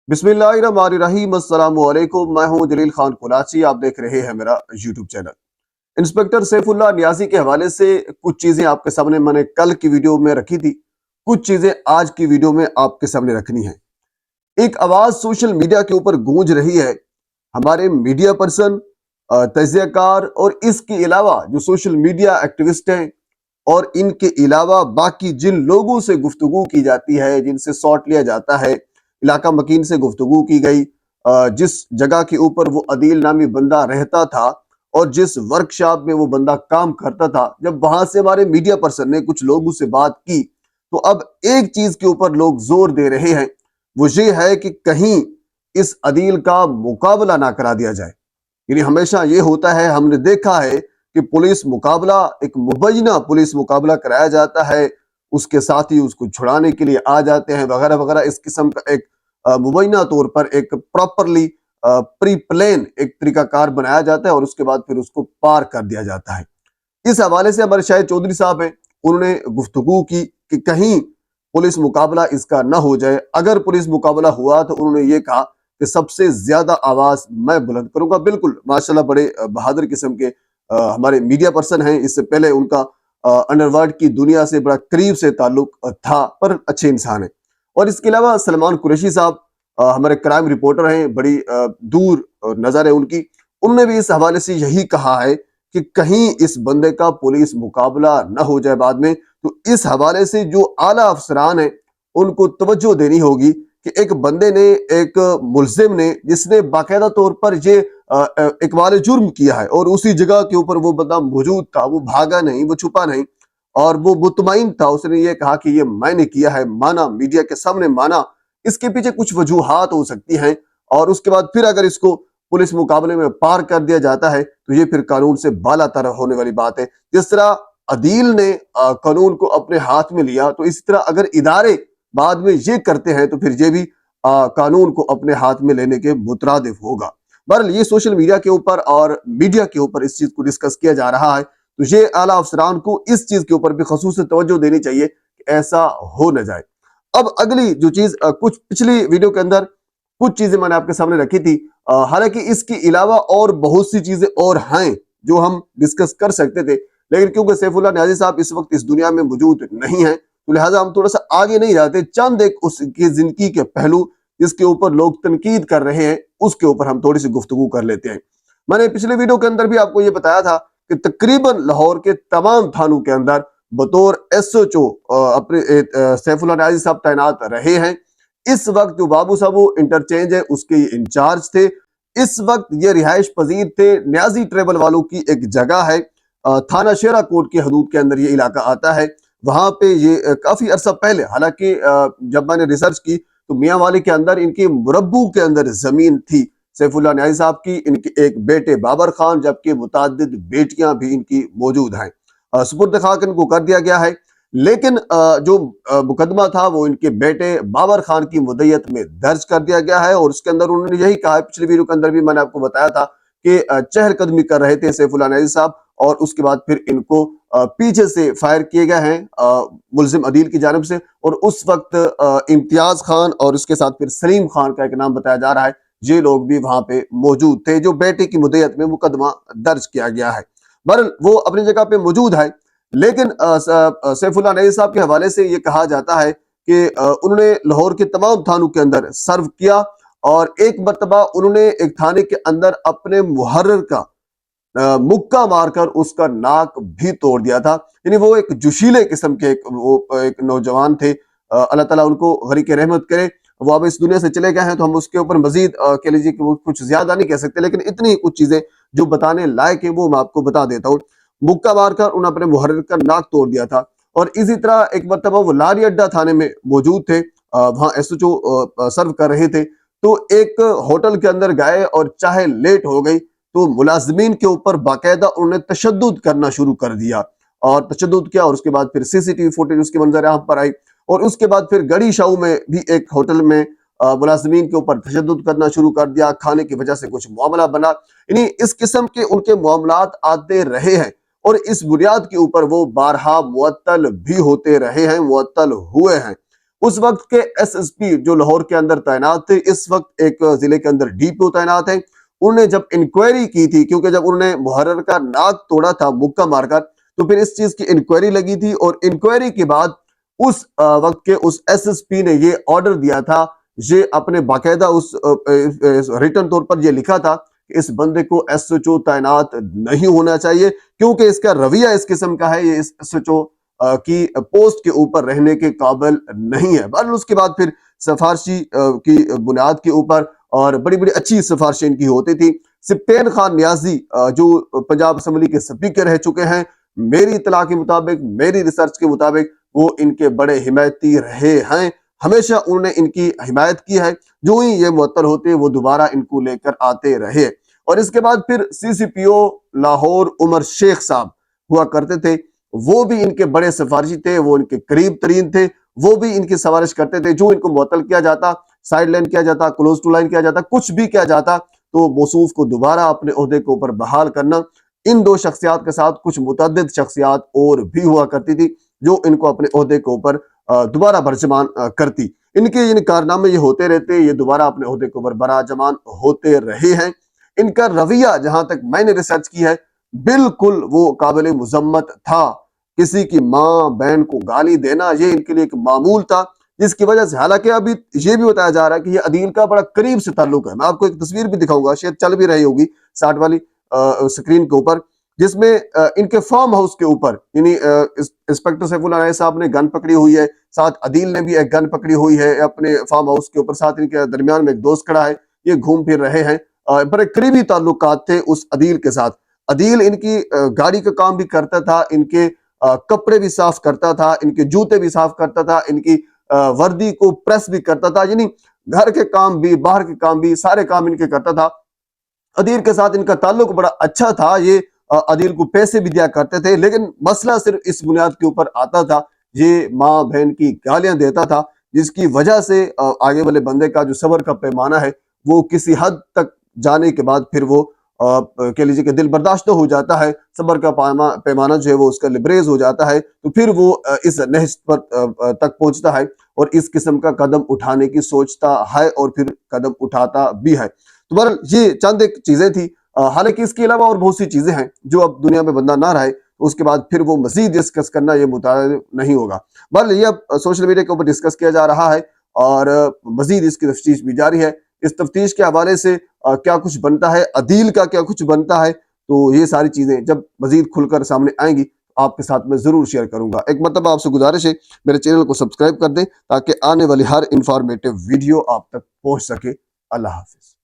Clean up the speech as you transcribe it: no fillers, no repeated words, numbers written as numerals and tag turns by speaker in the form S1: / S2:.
S1: बिस्मिल्लाहिर्रहमानिर्रहीम। अस्सलाम वालेकुम। मैं हूं जलील खान कुलाची। आप देख रहे हैं मेरा YouTube channel. Inspector Saifullah Niazi के हवाले से कुछ चीजें आपके सामने मैंने कल की वीडियो में रखी थी, कुछ चीजें आज की वीडियो में आपके सामने रखनी है। एक आवाज सोशल मीडिया के ऊपर गूंज रही है। हमारे मीडिया पर्सन, तज्जियाकार और इसके अलावा जो सोशल मीडिया एक्टिविस्ट हैं और इनके अलावा बाकी जिन लोगों से गुफ्तगू की जाती है, जिनसे सॉट लिया जाता है, इलाका मकीन से गुफ्तगू की गई, जिस जगह के ऊपर वो अदील नामी बंदा रहता था और जिस वर्कशॉप में वो बंदा काम करता था, जब वहां से हमारे मीडिया पर्सन ने कुछ लोगों से बात की तो अब एक चीज के ऊपर लोग जोर दे रहे हैं, वो ये है कि कहीं इस अदील का मुकाबला ना करा दिया जाए। यानी हमेशा ये होता है, हमने देखा है कि पुलिस मुकाबला, एक मुबैना पुलिस मुकाबला कराया जाता है, उसके साथ ही उसको छुड़ाने के लिए आ जाते हैं वगैरह वगैरह। इस किस्म का एक मुबैना तौर पर एक प्रॉपरली प्री प्लान एक तरीकाकार बनाया जाता है और उसके बाद फिर उसको पार कर दिया जाता है। इस हवाले से हमारे शाहिद चौधरी साहब हैं, उन्होंने गुफ्तगू की कि कहीं पुलिस मुकाबला इसका ना हो जाए। अगर पुलिस मुकाबला हुआ तो उन्होंने ये कहा कि सबसे ज्यादा आवाज मैं बुलंद करूंगा। बिल्कुल माशाल्लाह, बड़े बहादुर किस्म के हमारे मीडिया पर्सन हैं। इससे पहले उनका अंडरवर्ल्ड की दुनिया से बड़ा करीब से ताल्लुक था, पर अच्छे इंसान हैं। और इसके अलावा सलमान कुरैशी साहब हमारे क्राइम रिपोर्टर हैं, बड़ी दूर नजर है उनकी। उन्होंने भी इस हवाले से यही कहा है कि कहीं इस बंदे का पुलिस मुकाबला न हो जाए बाद में। तो इस हवाले से जो आला अफसरान है उनको तवज्जो देनी होगी कि एक बंदे ने, एक मुल्जिम ने, जिसने बाकायदा तौर पर ये इकबाल जुर्म किया है और उसी जगह के ऊपर वो बंदा मौजूद था, वो भागा नहीं, वो छुपा नहीं और वो मुतमईन था। उसने ये कहा कि ये मैंने किया है, माना, मीडिया के सामने माना। इसके पीछे कुछ वजूहात हो सकती हैं और उसके बाद फिर अगर इसको पुलिस मुकाबले में पार कर दिया जाता है तो ये फिर कानून से बाला तर होने वाली बात है। जिस तरह अदील ने कानून को अपने हाथ में लिया, तो इसी तरह अगर इदारे बाद में ये करते हैं तो फिर ये भी कानून को अपने हाथ में लेने के मुतरादिफ होगा। बहरहाल ये सोशल मीडिया के ऊपर और मीडिया के ऊपर इस चीज को डिस्कस किया जा रहा है, तो ये आला अफसरान को इस चीज के ऊपर भी खसूस तवज्जो देनी चाहिए कि ऐसा हो न जाए। अब अगली जो चीज, कुछ पिछली वीडियो के अंदर कुछ चीजें मैंने आपके सामने रखी थी, हालांकि इसके अलावा और बहुत सी चीजें और हैं जो हम डिस्कस कर सकते थे, लेकिन क्योंकि सैफुल्लाह नियाज़ी साहब इस वक्त इस दुनिया में मौजूद नहीं है तो लिहाजा हम थोड़ा सा आगे नहीं जाते। चंद एक उसकी जिंदगी के पहलू जिसके ऊपर लोग तनकीद कर रहे हैं उसके ऊपर हम थोड़ी सी गुफ्तगू कर लेते हैं। मैंने पिछले वीडियो के अंदर भी आपको ये बताया था कि तकरीबन लाहौर के तमाम थानों के अंदर बतौर SHO अपने सैफुल्लाह नियाज़ी साहब तैनात रहे हैं। इस वक्त जो बाबू साहब वो इंटरचेंज है उसके ये इंचार्ज थे। इस वक्त ये रिहाइश पजीर थे। न्याजी ट्रेबल वालों की एक जगह है, थाना शेरा कोट की हदूद के अंदर ये इलाका आता है। वहां पे ये काफी अरसा पहले, हालांकि जब मैंने रिसर्च की तो मियां वाली के अंदर इनके मुरब्बू के अंदर जमीन थी सैफुल्लाह नियाज़ी साहब की। इनके एक बेटे बाबर खान, जबकि मुतादिद बेटियां भी इनकी मौजूद हैं। सुपुर्द खाक इनको कर दिया गया है, लेकिन जो मुकदमा था वो इनके बेटे बाबर खान की मुद्दत में दर्ज कर दिया गया है। और उसके अंदर उन्होंने यही कहा है, पिछली वीडियो के अंदर भी मैंने आपको बताया था कि चहलकदमी कर रहे थे सैफुल्लाह नियाज़ी साहब और उसके बाद फिर इनको पीछे से फायर किए गए हैं मुल्जिम अदील की जानिब से। और उस वक्त इम्तियाज खान और उसके साथ फिर सलीम खान का एक नाम बताया जा रहा है, ये लोग भी वहां पे मौजूद थे जो बेटे की मुद्दत में मुकदमा दर्ज किया गया है। बहरहाल वो अपनी जगह पे मौजूद है, लेकिन सैफुल्लाह नियाज़ी साहब के हवाले से ये कहा जाता है कि उन्होंने लाहौर के तमाम थानों के अंदर सर्व किया और एक मरतबा उन्होंने एक थाने के अंदर अपने मुहर्रिर का मुक्का मारकर उसका नाक भी तोड़ दिया था। यानी वो एक जोशीले किस्म के एक नौजवान थे। अल्लाह ताला उनको गरीक रहमत करे। वो अब इस दुनिया से चले गए हैं तो हम उसके ऊपर मजीद कह लीजिए कि वो कुछ ज्यादा नहीं कह सकते, लेकिन इतनी कुछ चीजें जो बताने लायक है वो मैं आपको बता देता हूँ। मुक्का मारकर उन्होंने अपने मुहर्रिर का नाक तोड़ दिया था। और इसी तरह एक मरतबा वो लारी अड्डा थाने में मौजूद थे, वहां SHO सर्व कर रहे थे। तो एक होटल के अंदर गए और चाहे लेट हो गई तो मुलाजमीन के ऊपर बाकायदा उन्होंने तशद्दुद करना शुरू कर दिया और तशद्दुद किया। और उसके बाद फिर CCTV फुटेज उसके मंजर आम पर आई। और उसके बाद फिर गड़ी शाहू में भी एक होटल में मुलाजमीन के ऊपर तशद्दुद करना शुरू कर दिया। खाने की वजह से कुछ मामला बना। यानी इस किस्म के उनके मामलात आते रहे हैं और इस बुनियाद के ऊपर वो बारहा मुअत्तल भी होते रहे हैं, मुअत्तल हुए हैं। اس وقت کے ایس ایس پی جو لاہور کے اندر تعینات تھے، اس وقت ایک ضلع کے اندر ڈی پی او تعینات ہیں، انہوں نے جب انکوائری کی تھی، کیونکہ جب انہوں نے محرر کا ناک توڑا تھا مکہ مار کر، تو پھر اس چیز کی انکوائری لگی تھی، اور انکوائری کے بعد اس وقت کے اس ایس ایس پی نے یہ آرڈر دیا تھا، یہ اپنے باقاعدہ اس ریٹن طور پر یہ لکھا تھا کہ اس بندے کو ایس ایچ او تعینات نہیں ہونا چاہیے، کیونکہ اس کا رویہ اس قسم کا ہے، یہ اس ایس ایچ او کی پوسٹ کے اوپر رہنے کے قابل نہیں ہے۔ بہرحال اس کے بعد پھر سفارشی کی بنیاد کے اوپر، اور بڑی بڑی اچھی سفارشیں ان کی ہوتی تھی۔ سپطین خان نیازی جو پنجاب اسمبلی کے سپیکر رہ چکے ہیں، میری اطلاع کے مطابق، میری ریسرچ کے مطابق وہ ان کے بڑے حمایتی رہے ہیں، ہمیشہ انہوں نے ان کی حمایت کی ہے، جو ہی یہ معطل ہوتے وہ دوبارہ ان کو لے کر آتے رہے۔ اور اس کے بعد پھر سی سی پی او لاہور عمر شیخ صاحب ہوا کرتے تھے، وہ بھی ان کے بڑے سفارشی تھے، وہ ان کے قریب ترین تھے، وہ بھی ان کی سفارش کرتے تھے، جو ان کو معطل کیا جاتا، سائیڈ لائن کیا جاتا، کلوز ٹو لائن کیا جاتا، کچھ بھی کیا جاتا، تو موصوف کو دوبارہ اپنے عہدے کے اوپر بحال کرنا۔ ان دو شخصیات کے ساتھ کچھ متعدد شخصیات اور بھی ہوا کرتی تھی، جو ان کو اپنے عہدے کے اوپر دوبارہ برجمان کرتی۔ ان کے کارنامے یہ ہوتے رہتے، یہ دوبارہ اپنے عہدے کے اوپر براجمان ہوتے رہے ہیں۔ ان کا رویہ جہاں تک میں نے ریسرچ کی ہے، بالکل وہ قابل مذمت تھا۔ کسی کی ماں بہن کو گالی دینا یہ ان کے لیے ایک معمول تھا، جس کی وجہ سے، حالانکہ ابھی یہ بھی بتایا جا رہا ہے کہ یہ عدیل کا بڑا قریب سے تعلق ہے۔ میں آپ کو ایک تصویر بھی دکھاؤں گا، شاید چل بھی رہی ہوگی 60 والی سکرین کے اوپر، جس میں ان کے فارم ہاؤس کے اوپر، یعنی انسپیکٹر سیف اللہ رائے صاحب نے گن پکڑی ہوئی ہے، ساتھ عدیل نے بھی ایک گن پکڑی ہوئی ہے اپنے فارم ہاؤس کے اوپر، ساتھ ان کے درمیان میں ایک دوست کھڑا ہے، یہ گھوم پھر رہے ہیں۔ بڑے قریبی تعلقات تھے اس عدیل کے ساتھ۔ عدیل ان کی گاڑی کا کام بھی کرتا تھا، ان کے کپڑے بھی صاف کرتا تھا، ان کے جوتے بھی صاف کرتا تھا، ان کی وردی کو پریس بھی کرتا تھا، یعنی گھر کے کام بھی باہر کے کام بھی سارے کام ان کے کرتا تھا۔ عدیل کے ساتھ ان کا تعلق بڑا اچھا تھا، یہ عدیل کو پیسے بھی دیا کرتے تھے، لیکن مسئلہ صرف اس بنیاد کے اوپر آتا تھا، یہ ماں بہن کی گالیاں دیتا تھا، جس کی وجہ سے آگے والے بندے کا جو صبر کا پیمانہ ہے وہ کسی حد تک جانے کے بعد پھر وہ کہہ لیجیے کہ دل برداشت ہو جاتا ہے، صبر کا پیمانہ جو ہے وہ اس کا لبریز ہو جاتا ہے، تو پھر وہ اس نہج پر تک پہنچتا ہے اور اس قسم کا قدم اٹھانے کی سوچتا ہے اور پھر قدم اٹھاتا بھی ہے۔ تو بہرحال یہ چند ایک چیزیں تھی، حالانکہ اس کے علاوہ اور بہت سی چیزیں ہیں جو اب دنیا میں بندہ نہ رہے اس کے بعد پھر وہ مزید ڈسکس کرنا یہ متعارف نہیں ہوگا۔ بہرحال یہ اب سوشل میڈیا کے اوپر ڈسکس کیا جا رہا ہے، اور مزید اس کی تفتیش بھی جاری ہے۔ اس تفتیش کے حوالے سے کیا کچھ بنتا ہے، عدیل کا کیا کچھ بنتا ہے، تو یہ ساری چیزیں جب مزید کھل کر سامنے آئیں گی آپ کے ساتھ میں ضرور شیئر کروں گا۔ ایک مرتبہ آپ سے گزارش ہے میرے چینل کو سبسکرائب کر دیں تاکہ آنے والی ہر انفارمیٹیو ویڈیو آپ تک پہنچ سکے۔ اللہ حافظ۔